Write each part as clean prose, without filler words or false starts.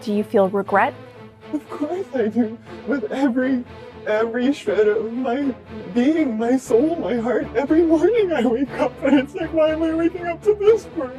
Do you feel regret? Of course I do. With every shred of my being, my soul, my heart, every morning I wake up and it's like, why am I waking up to this world?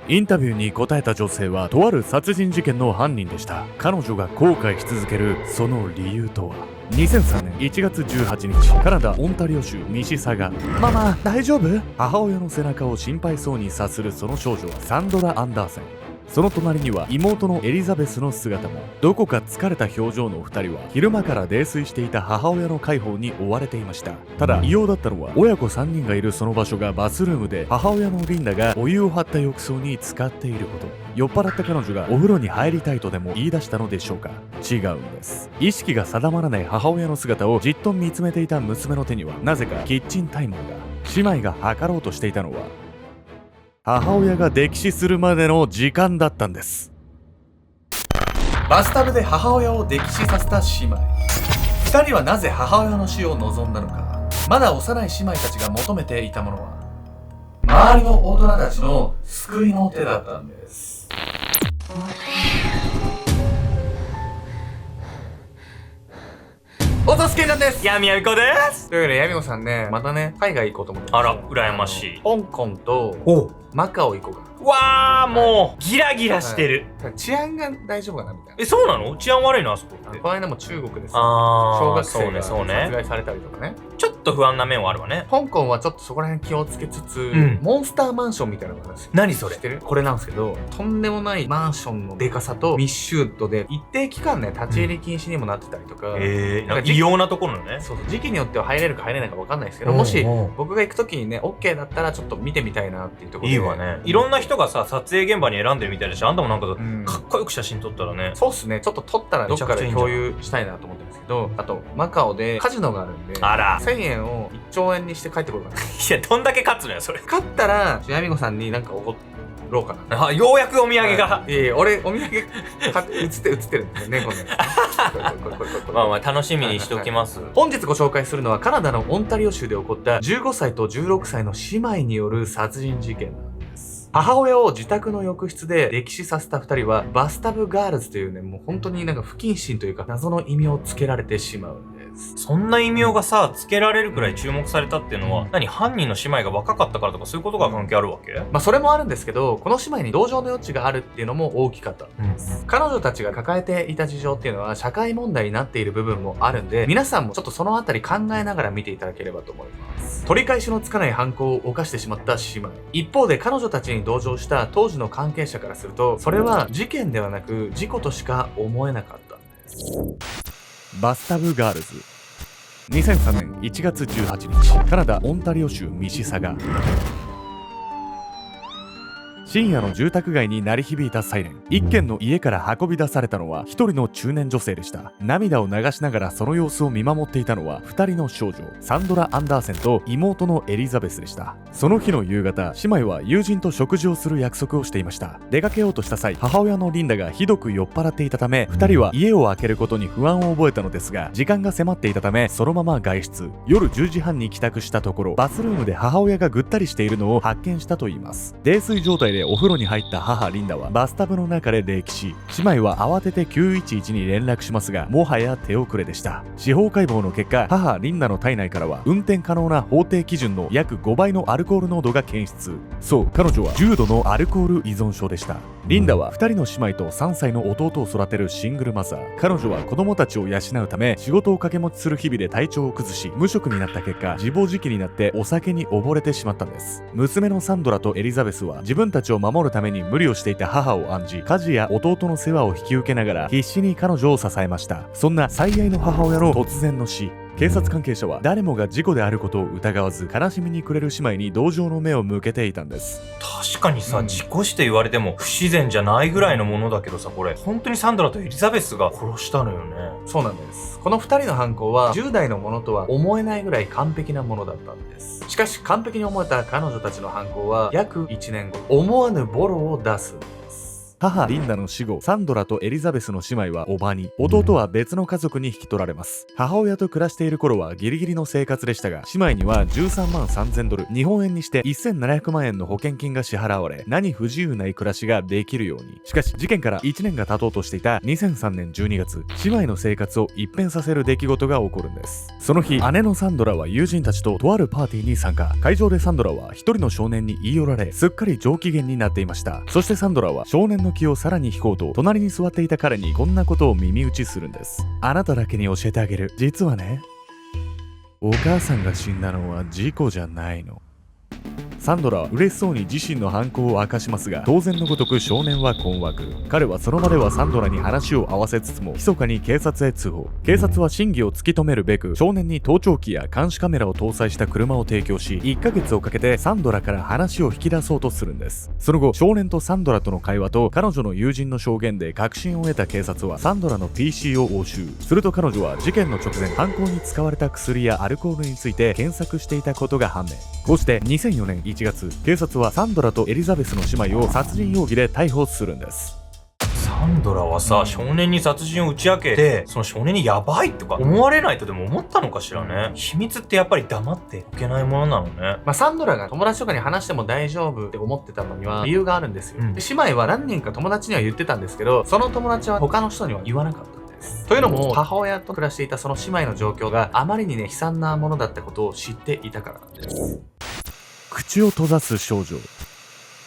インタビューに答えた女性はとある殺人事件の犯人でした。彼女が後悔し続けるその理由とは。2003年1月18日、カナダ・オンタリオ州ミシサガ。ママ、大丈夫？母親の背中を心配そうにさするその少女はサンドラ・アンダーセン。その隣には妹のエリザベスの姿も。どこか疲れた表情の2人は昼間から泥酔していた母親の介抱に追われていました。ただ異様だったのは、親子3人がいるその場所がバスルームで、母親のリンダがお湯を張った浴槽に浸かっていること。酔っ払った彼女がお風呂に入りたいとでも言い出したのでしょうか。違うんです。意識が定まらない母親の姿をじっと見つめていた娘の手には、なぜかキッチンタイマーが。姉妹が測ろうとしていたのは、母親が溺死するまでの時間だったんです。バスタブで母親を溺死させた姉妹。2人はなぜ母親の死を望んだのか。まだ幼い姉妹たちが求めていたものは、周りの大人たちの救いの手だったんです。お助けなんです。やみやみこです。というわけで、やみこさんね、またね、海外行こうと思ってます。あら、羨ましい。香港とマカオ行こうかな。わー、もうギラギラしてる。治安が大丈夫かなみたいな。そうなの？治安悪いのあそこって。この間も中国です。あー、小学生がそうね殺害されたりとかね。ちょっと不安な面はあるわね。香港はちょっとそこら辺気をつけつつ、んモンスターマンションみたいなのがあるんですよ。何それ？知ってる？これなんですけど、とんでもないマンションのデカさと密集度で一定期間ね、立ち入り禁止にもなってたりとか、なんか異様なところのね。そうそう、時期によっては入れるか入れないか分かんないですけど、もし僕が行く時にね OK だったらちょっと見てみたいなっていうところで。いいわね。いろんな人がさ、撮影現場に選んでるみたいだし、あんたもなんかかっこよく写真撮ったらね。そうっすね、ちょっと撮ったらどっかで共有したいなと思ってるんですけど、あとマカオでカジノがあるんで、あら、1000円を1兆円にして帰ってこようかな。いや、どんだけ勝つのよそれ。勝ったらやみこさんになんかおごろうかな。あ、ようやくお土産が。いや俺お土産映ってるんですよね、このやつ。まあまあ楽しみにしておきます。本日ご紹介するのはカナダのオンタリオ州で起こった15歳と16歳の姉妹による殺人事件なんです。母親を自宅の浴室で溺死させた2人はバスタブガールズというね、もう本当になんか不謹慎というか謎の異名をつけられてしまうんです。そんな異名がさ、つけられるくらい注目されたっていうのは、何、犯人の姉妹が若かったからとかそういうことが関係あるわけ？まあそれもあるんですけど、この姉妹に同情の余地があるっていうのも大きかったんです。彼女たちが抱えていた事情っていうのは社会問題になっている部分もあるんで、皆さんもちょっとそのあたり考えながら見ていただければと思います。取り返しのつかない犯行を犯してしまった姉妹。一方で彼女たちに同情した当時の関係者からすると、それは事件ではなく事故としか思えなかったんです。バスタブガールズ。2003年1月18日、カナダ・オンタリオ州ミシサガ。深夜の住宅街に鳴り響いたサイレン。一軒の家から運び出されたのは一人の中年女性でした。涙を流しながらその様子を見守っていたのは二人の少女、サンドラ・アンダーセンと妹のエリザベスでした。その日の夕方、姉妹は友人と食事をする約束をしていました。出かけようとした際、母親のリンダがひどく酔っ払っていたため、二人は家を開けることに不安を覚えたのですが、時間が迫っていたためそのまま外出。夜10時半に帰宅したところ、バスルームで母親がぐったりしているのを発見したといいます。泥酔状態でお風呂に入った母リンダはバスタブの中で溺死。姉妹は慌てて911に連絡しますが、もはや手遅れでした。司法解剖の結果、母リンダの体内からは運転可能な法定基準の約5倍のアルコール濃度が検出。そう、彼女は重度のアルコール依存症でした。リンダは2人の姉妹と3歳の弟を育てるシングルマザー。彼女は子供たちを養うため仕事を掛け持ちする日々で体調を崩し、無職になった結果、自暴自棄になってお酒に溺れてしまったんです。娘のサンドラとエリザベスは自分たちを守るために無理をしていた母を案じ、家事や弟の世話を引き受けながら必死に彼女を支えました。そんな最愛の母親の突然の死。警察関係者は誰もが事故であることを疑わず、悲しみに暮れる姉妹に同情の目を向けていたんです。確かにさ、事故死と言われても不自然じゃないぐらいのものだけどさ、これ本当にサンドラとエリザベスが殺したのよね。そうなんです。この2人の犯行は10代のものとは思えないぐらい完璧なものだったんです。しかし完璧に思えた彼女たちの犯行は約1年後、思わぬボロを出すんです。母リンダの死後、サンドラとエリザベスの姉妹は叔母に、弟は別の家族に引き取られます。母親と暮らしている頃はギリギリの生活でしたが、姉妹には13万3000ドル、日本円にして1700万円の保険金が支払われ、何不自由ない暮らしができるように。しかし事件から1年が経とうとしていた2003年12月、姉妹の生活を一変させる出来事が起こるんです。その日、姉のサンドラは友人たちととあるパーティーに参加。会場でサンドラは一人の少年に言い寄られ、すっかり上機嫌になっていました。そしてサンドラは少年の気をさらに引こうと、隣に座っていた彼にこんなことを耳打ちするんです。あなただけに教えてあげる。実はね、お母さんが死んだのは事故じゃないの。サンドラは嬉しそうに自身の犯行を明かしますが、当然のごとく少年は困惑。彼はその場ではサンドラに話を合わせつつも、密かに警察へ通報。警察は真偽を突き止めるべく、少年に盗聴器や監視カメラを搭載した車を提供し、1ヶ月をかけてサンドラから話を引き出そうとするんです。その後、少年とサンドラとの会話と彼女の友人の証言で確信を得た警察はサンドラの PC を押収。すると彼女は事件の直前、犯行に使われた薬やアルコールについて検索していたことが判明。こうして2004年1月、警察はサンドラとエリザベスの姉妹を殺人容疑で逮捕するんです。サンドラはさ、少年に殺人を打ち明けて、その少年にヤバいとか思われないとでも思ったのかしらね。秘密ってやっぱり黙っておけないものなのね。サンドラが友達とかに話しても大丈夫って思ってたのには理由があるんですよ。で姉妹は何人か友達には言ってたんですけど、その友達は他の人には言わなかった。というのも、母親と暮らしていたその姉妹の状況があまりにね、悲惨なものだったことを知っていたからなんです。口を閉ざす少女。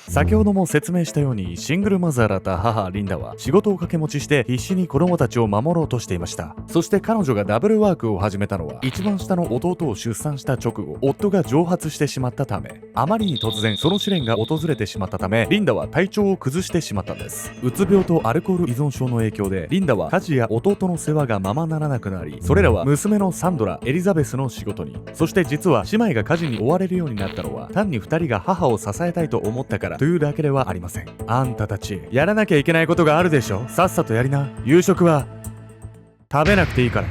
先ほども説明したように、シングルマザーだった母リンダは仕事を掛け持ちして必死に子供たちを守ろうとしていました。そして彼女がダブルワークを始めたのは、一番下の弟を出産した直後、夫が蒸発してしまったため、あまりに突然その試練が訪れてしまったため、リンダは体調を崩してしまったんです。うつ病とアルコール依存症の影響で、リンダは家事や弟の世話がままならなくなり、それらは娘のサンドラ、エリザベスの仕事に。そして実は姉妹が家事に追われるようになったのは、単に2人が母を支えたいと思ったからというだけではありません。あんたたち、やらなきゃいけないことがあるでしょ。さっさとやりな。夕食は食べなくていいから。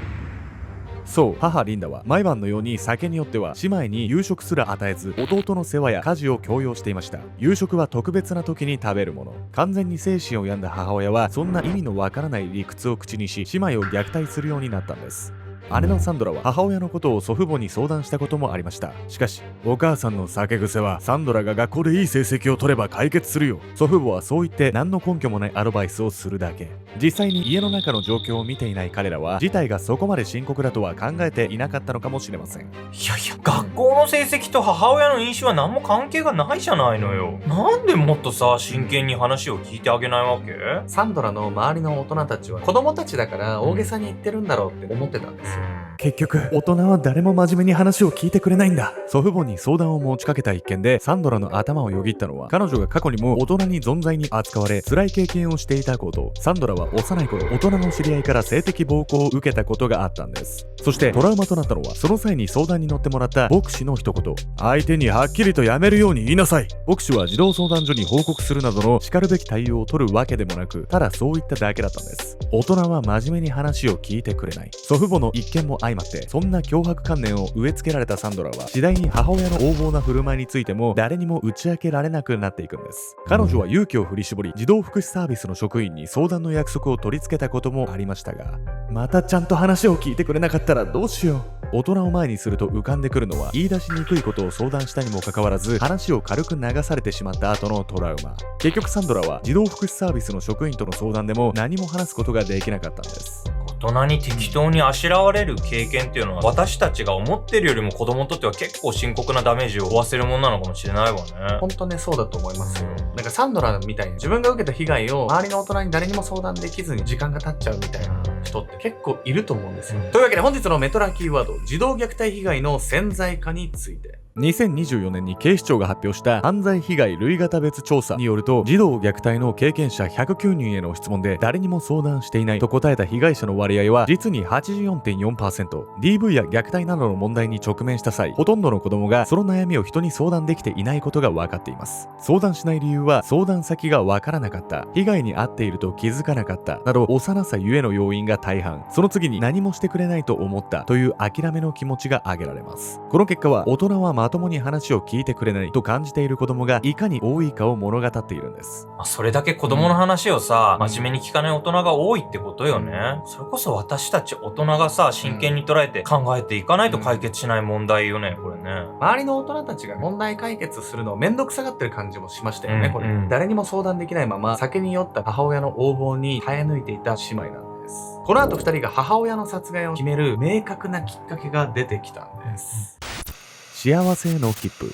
そう、母リンダは毎晩のように酒によっては姉妹に夕食すら与えず、弟の世話や家事を強要していました。夕食は特別な時に食べるもの。完全に精神を病んだ母親は、そんな意味のわからない理屈を口にし、姉妹を虐待するようになったんです。姉のサンドラは母親のことを祖父母に相談したこともありました。しかし、お母さんの酒癖はサンドラが学校でいい成績を取れば解決するよ。祖父母はそう言って何の根拠もないアドバイスをするだけ。実際に家の中の状況を見ていない彼らは、事態がそこまで深刻だとは考えていなかったのかもしれません。いやいや、学校の成績と母親の飲酒は何も関係がないじゃないのよ。なんでもっとさ、真剣に話を聞いてあげないわけ？サンドラの周りの大人たちは子供たちだから大げさに言ってるんだろうって思ってたんですよ。結局、大人は誰も真面目に話を聞いてくれないんだ。祖父母に相談を持ちかけた一件で、サンドラの頭をよぎったのは、彼女が過去にも大人に存在に扱われ、辛い経験をしていたこと。サンドラは幼い頃、大人の知り合いから性的暴行を受けたことがあったんです。そしてトラウマとなったのは、その際に相談に乗ってもらった牧師の一言。相手にはっきりとやめるように言いなさい。牧師は児童相談所に報告するなどの叱るべき対応を取るわけでもなく、ただそう言っただけだったんです。大人は真面目に話を聞いてくれない。祖父母の一件も相まって、そんな脅迫観念を植え付けられたサンドラは、次第に母親の横暴な振る舞いについても誰にも打ち明けられなくなっていくんです。彼女は勇気を振り絞り、児童福祉サービスの職員に相談の約束を取り付けたこともありましたが、またちゃんと話を聞いてくれなかったらどうしよう。大人を前にすると浮かんでくるのは、言い出しにくいことを相談したにもかかわらず、話を軽く流されてしまった後のトラウマ。結局サンドラは児童福祉サービスの職員との相談でも何も話すことができなかったんです。大人に適当にあしらわれる経験っていうのは、私たちが思ってるよりも子供にとっては結構深刻なダメージを負わせるものなのかもしれないわね。ほんとね、そうだと思いますよ。なんかサンドラみたいに自分が受けた被害を周りの大人に誰にも相談できずに時間が経っちゃうみたいな人って結構いると思うんですよ。というわけで本日のメトラキーワード、児童虐待被害の潜在化について。2024年に警視庁が発表した犯罪被害類型別調査によると、児童虐待の経験者109人への質問で誰にも相談していないと答えた被害者の割合は実に 84.4%。DV や虐待などの問題に直面した際、ほとんどの子供がその悩みを人に相談できていないことが分かっています。相談しない理由は、相談先が分からなかった、被害に遭っていると気づかなかったなど、幼さゆえの要因が大半。その次に何もしてくれないと思ったという諦めの気持ちが挙げられます。この結果は、大人はまともに話を聞いてくれないと感じている子供がいかに多いかを物語っているんです。それだけ子供の話をさ、真面目に聞かない大人が多いってことよね。それこそ私たち大人がさ、真剣に捉えて考えていかないと解決しない問題よね、これね。周りの大人たちが問題解決するのをめんどくさがってる感じもしましたよね、これ。誰にも相談できないまま、酒に酔った母親の横暴に耐え抜いていた姉妹なんです。この後2人が母親の殺害を決める明確なきっかけが出てきたんです。幸せへの切符。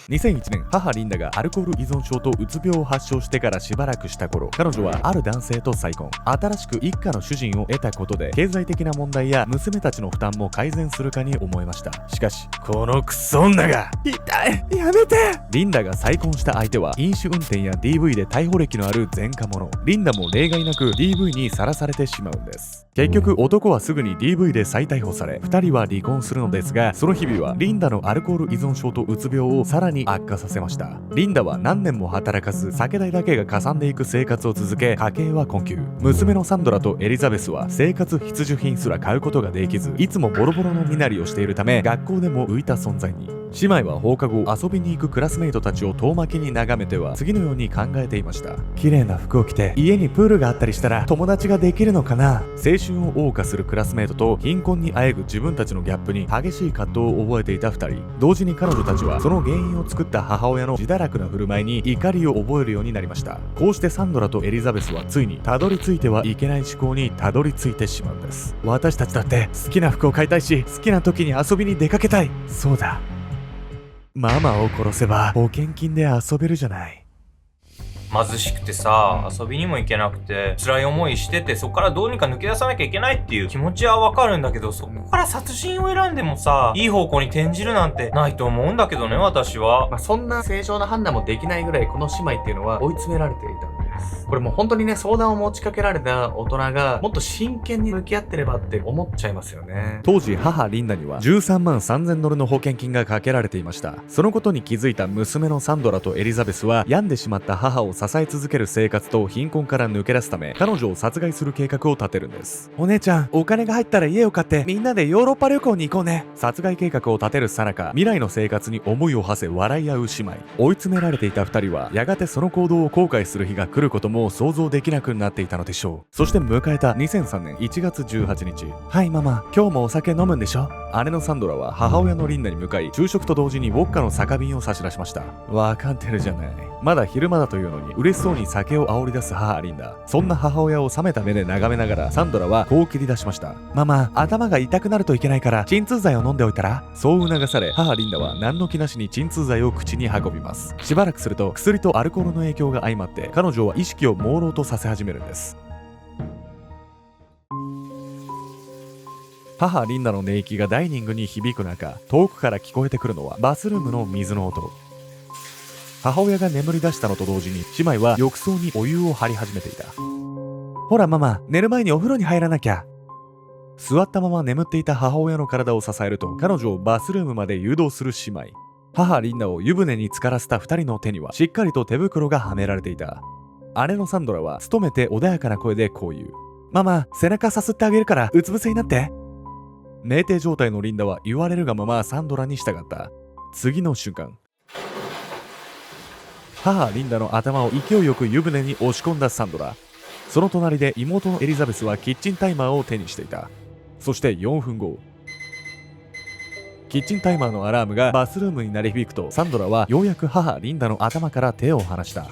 2001年、母リンダがアルコール依存症とうつ病を発症してからしばらくした頃、彼女はある男性と再婚。新しく一家の主人を得たことで、経済的な問題や娘たちの負担も改善するかに思えました。しかし、このクソ女が痛い、やめて。リンダが再婚した相手は、飲酒運転や DV で逮捕歴のある前科者。リンダも例外なく DV にさらされてしまうんです。結局、男はすぐに DV で再逮捕され、2人は離婚するのですが、その日々はリンダのアルコール依存症とうつ病をさらに悪化させました。リンダは何年も働かず、酒代だけがかさんでいく生活を続け、家計は困窮。娘のサンドラとエリザベスは生活必需品すら買うことができず、いつもボロボロの身なりをしているため、学校でも浮いた存在に。姉妹は放課後遊びに行くクラスメイトたちを遠巻きに眺めては次のように考えていました。綺麗な服を着て家にプールがあったりしたら友達ができるのかな。青春を謳歌するクラスメイトと貧困にあえぐ自分たちのギャップに激しい葛藤を覚えていた2人。同時に彼女たちはその原因を作った母親の自堕落な振る舞いに怒りを覚えるようになりました。こうしてサンドラとエリザベスはついにたどり着いてはいけない思考にたどり着いてしまうんです。私たちだって好きな服を買いたいし、好きな時に遊びに出かけたい。そうだ、ママを殺せば保険金で遊べるじゃない。貧しくてさ、遊びにも行けなくて辛い思いしてて、そこからどうにか抜け出さなきゃいけないっていう気持ちはわかるんだけど、そこから殺人を選んでもさ、いい方向に転じるなんてないと思うんだけどね、私は。そんな正常な判断もできないぐらいこの姉妹っていうのは追い詰められていたんです。これもう本当にね、相談を持ちかけられた大人がもっと真剣に向き合ってればって思っちゃいますよね。当時母リンダには13万3000ドルの保険金がかけられていました。そのことに気づいた娘のサンドラとエリザベスは、病んでしまった母を支え続ける生活と貧困から抜け出すため、彼女を殺害する計画を立てるんです。お姉ちゃん、お金が入ったら家を買ってみんなでヨーロッパ旅行に行こうね。殺害計画を立てるさなか、未来の生活に思いを馳せ笑い合う姉妹。追い詰められていた2人はやがてその行動を後悔する日が来ることも想像できなくなっていたのでしょう。そして迎えた2003年1月18日。はいママ、今日もお酒飲むんでしょ。姉のサンドラは母親のリンダに向かい、昼食と同時にウォッカの酒瓶を差し出しました。わかってるじゃない。まだ昼間だというのに嬉しそうに酒を煽り出す母リンダ。そんな母親を冷めた目で眺めながら、サンドラはこう切り出しました。ママ、頭が痛くなるといけないから鎮痛剤を飲んでおいたら。そう促され、母リンダは何の気なしに鎮痛剤を口に運びます。しばらくすると薬とアルコールの影響が相まって、彼女は意識を朦朧とさせ始めるんです。母リンダの寝息がダイニングに響く中、遠くから聞こえてくるのはバスルームの水の音。母親が眠り出したのと同時に、姉妹は浴槽にお湯を張り始めていた。ほらママ、寝る前にお風呂に入らなきゃ。座ったまま眠っていた母親の体を支えると、彼女をバスルームまで誘導する姉妹。母リンダを湯船に浸からせた2人の手にはしっかりと手袋がはめられていた。姉のサンドラは努めて穏やかな声でこう言う。ママ、背中さすってあげるからうつ伏せになって。酩酊状態のリンダは言われるがままサンドラに従った。次の瞬間、母リンダの頭を勢いよく湯船に押し込んだサンドラ。その隣で妹のエリザベスはキッチンタイマーを手にしていた。そして4分後、キッチンタイマーのアラームがバスルームに鳴り響くと、サンドラはようやく母リンダの頭から手を離した。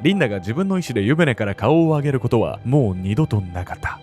リンダが自分の意思で湯船から顔を上げることはもう二度となかった。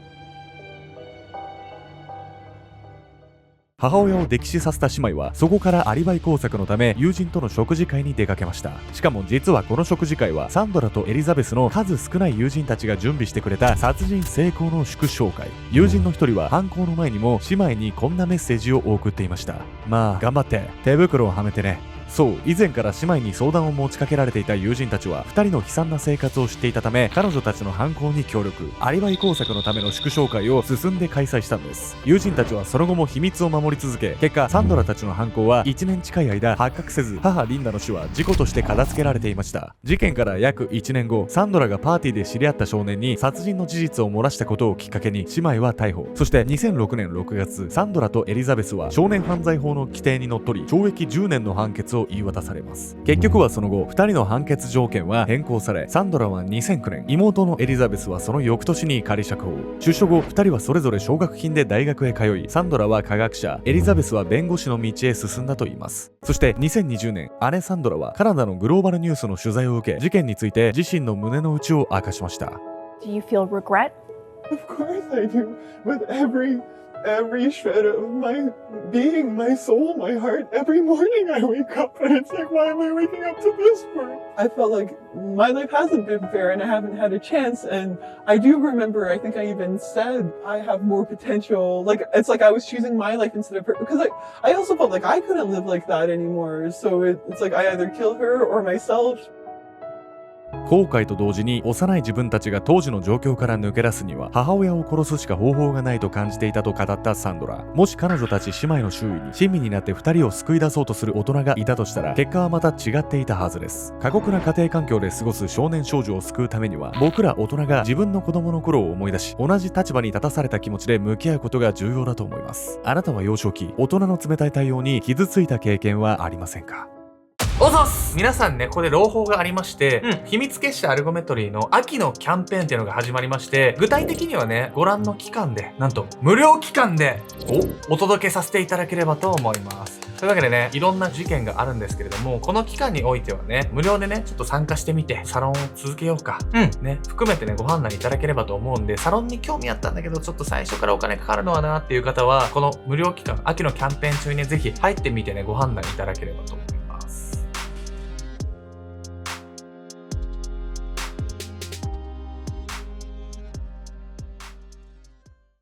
母親を溺死させた姉妹はそこからアリバイ工作のため友人との食事会に出かけました。しかも実はこの食事会はサンドラとエリザベスの数少ない友人たちが準備してくれた殺人成功の祝勝会。友人の一人は犯行の前にも姉妹にこんなメッセージを送っていました。まあ頑張って手袋をはめてね。そう、以前から姉妹に相談を持ちかけられていた友人たちは2人の悲惨な生活を知っていたため、彼女たちの犯行に協力。アリバイ工作のための祝勝会を進んで開催したんです。友人たちはその後も秘密を守り続け、結果サンドラたちの犯行は1年近い間発覚せず、母リンダの死は事故として片付けられていました。事件から約1年後、サンドラがパーティーで知り合った少年に殺人の事実を漏らしたことをきっかけに姉妹は逮捕。そして2006年6月、サンドラとエリザベスは少年犯罪法の規定にのっとり懲役10年の判決を言い渡されます。結局はその後、2人の判決条件は変更され、サンドラは2009年、妹のエリザベスはその翌年に仮釈放。出所後、2人はそれぞれ奨学金で大学へ通い、サンドラは科学者、エリザベスは弁護士の道へ進んだといいます。そして2020年、姉サンドラはカナダのグローバルニュースの取材を受け、事件について自身の胸の内を明かしました。Do you feel regret? Of course I do. With every shred of my being, my soul, my heart, every morning I wake up and it's like, why am I waking up to this for? I felt like my life hasn't been fair and I haven't had a chance. And I do remember, I think I even said I have more potential. Like, it's like I was choosing my life instead of her. Because I also felt like I couldn't live like that anymore. So it's like I either kill her or myself. 後悔と同時に幼い自分たちが当時の状況から抜け出すには母親を殺すしか方法がないと感じていたと語ったサンドラ。もし彼女たち姉妹の周囲に親身になって2人を救い出そうとする大人がいたとしたら、結果はまた違っていたはずです。過酷な家庭環境で過ごす少年少女を救うためには、僕ら大人が自分の子供の頃を思い出し、同じ立場に立たされた気持ちで向き合うことが重要だと思います。あなたは幼少期、大人の冷たい対応に傷ついた経験はありませんか？おざっす。皆さんね、ここで朗報がありまして、秘密結社アルゴメトリーの秋のキャンペーンっていうのが始まりまして、具体的にはね、ご覧の期間で、なんと無料期間でお届けさせていただければと思います。というわけでね、いろんな事件があるんですけれども、この期間においてはね、無料でね、ちょっと参加してみて、サロンを続けようか。ね、含めてね、ご判断いただければと思うんで、サロンに興味あったんだけど、ちょっと最初からお金かかるのはなっていう方は、この無料期間、秋のキャンペーン中にぜひ入ってみてね、ご判断いただければと思います。